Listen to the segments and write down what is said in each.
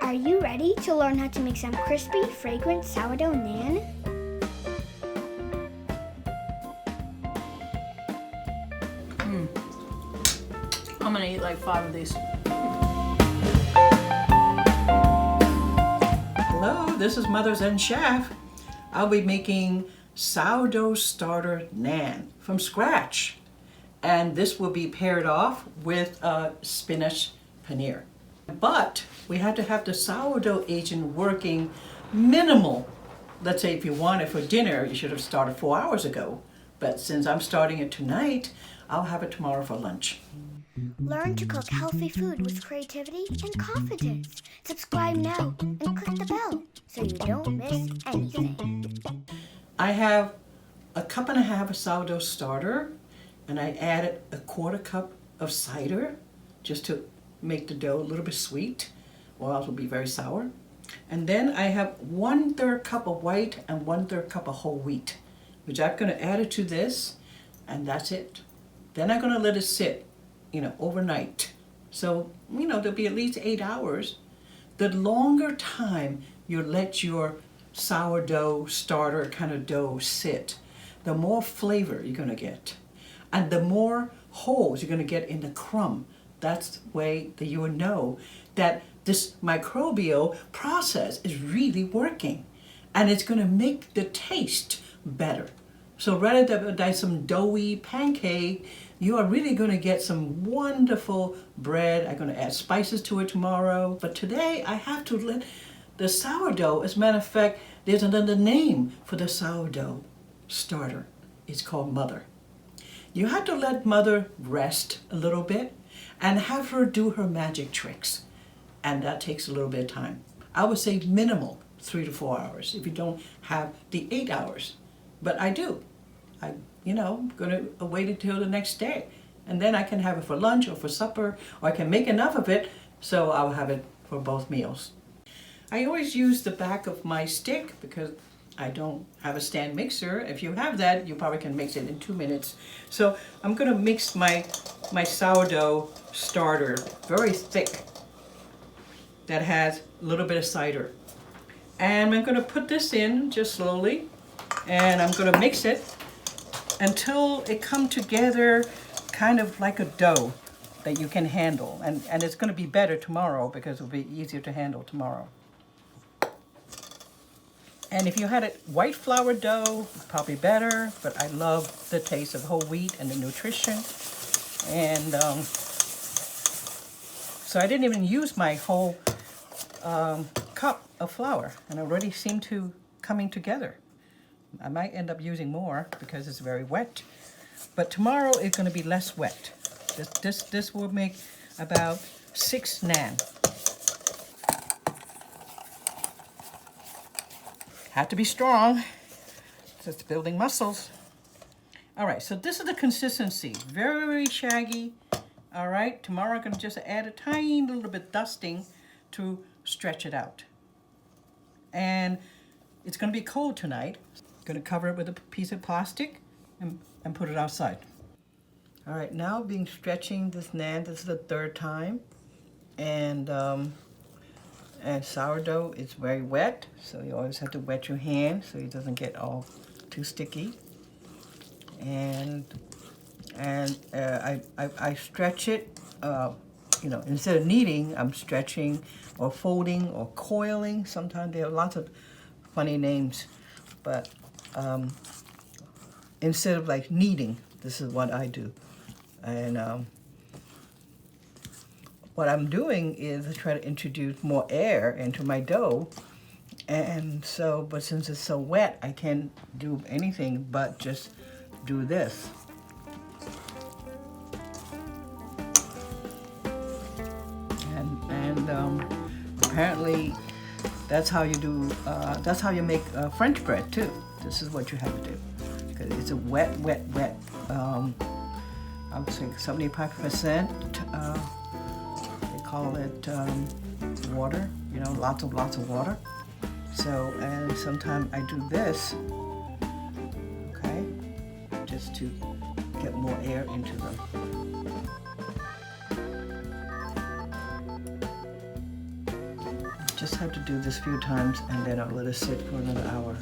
Are you ready to learn how to make some crispy, fragrant sourdough naan? I'm gonna eat like 5 of these. Hello, this is Mother Zen Chef. I'll be making sourdough starter naan from scratch. And this will be paired off with spinach paneer. But we had to have the sourdough agent working minimal. Let's say if you want it for dinner, you should have started 4 hours ago. But since I'm starting it tonight, I'll have it tomorrow for lunch. Learn to cook healthy food with creativity and confidence. Subscribe now and click the bell so you don't miss anything. I have a cup and a half of sourdough starter, and I added a 1/4 cup of cider just to make the dough a little bit sweet, or else it will be very sour. And then I have 1/3 cup of white and 1/3 cup of whole wheat, which I'm going to add it to this, and that's it. Then I'm going to let it sit, overnight. So, there'll be at least 8 hours. The longer time you let your sourdough starter kind of dough sit, the more flavor you're going to get. And the more holes you're going to get in the crumb. That's the way that you will know that this microbial process is really working. And it's going to make the taste better. So rather than some doughy pancake, you are really going to get some wonderful bread. I'm going to add spices to it tomorrow. But today I have to let the sourdough, as a matter of fact, there's another name for the sourdough starter. It's called Mother. You have to let Mother rest a little bit and have her do her magic tricks. And that takes a little bit of time. I would say minimal 3 to 4 hours if you don't have the 8 hours. But I do. I'm going to wait until the next day. And then I can have it for lunch or for supper, or I can make enough of it so I'll have it for both meals. I always use the back of my stick because I don't have a stand mixer. If you have that, you probably can mix it in 2 minutes. So I'm going to mix my sourdough starter, very thick, that has a little bit of cider. And I'm going to put this in just slowly, and I'm going to mix it until it comes together kind of like a dough that you can handle. And it's going to be better tomorrow because it'll be easier to handle tomorrow. And if you had a white flour dough, probably better, but I love the taste of whole wheat and the nutrition. And so I didn't even use my whole cup of flour, and it already seemed to coming together. I might end up using more because it's very wet, but tomorrow it's going to be less wet. This will make about 6 naan. Have to be strong. It's building muscles. All right, so this is the consistency. Very shaggy. All right, tomorrow I'm going to just add a tiny little bit dusting to stretch it out. And it's going to be cold tonight. Going to cover it with a piece of plastic and put it outside. All right, now stretching this naan. This is the 3rd time. And sourdough is very wet, so you always have to wet your hand so it doesn't get all too sticky. And I stretch it, instead of kneading, I'm stretching or folding or coiling. Sometimes there are lots of funny names, but instead of like kneading, this is what I do. And what I'm doing is I try to introduce more air into my dough. And so, but since it's so wet, I can't do anything but just do this. And apparently that's how you do, that's how you make French bread too. This is what you have to do. Because it's a wet, I would say 75%, they call it water, lots of water. So, and sometimes I do this, okay, just to get more air into them. Just have to do this a few times, and then I'll let it sit for another hour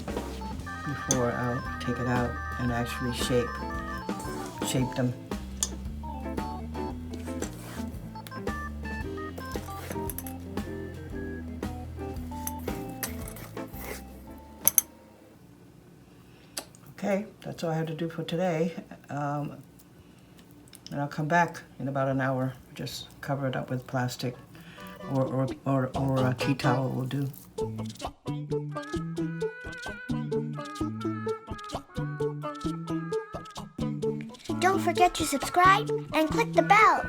before I'll take it out and actually shape them. Okay, that's all I have to do for today. And I'll come back in about an hour. Just cover it up with plastic or a tea towel will do. Don't forget to subscribe and click the bell.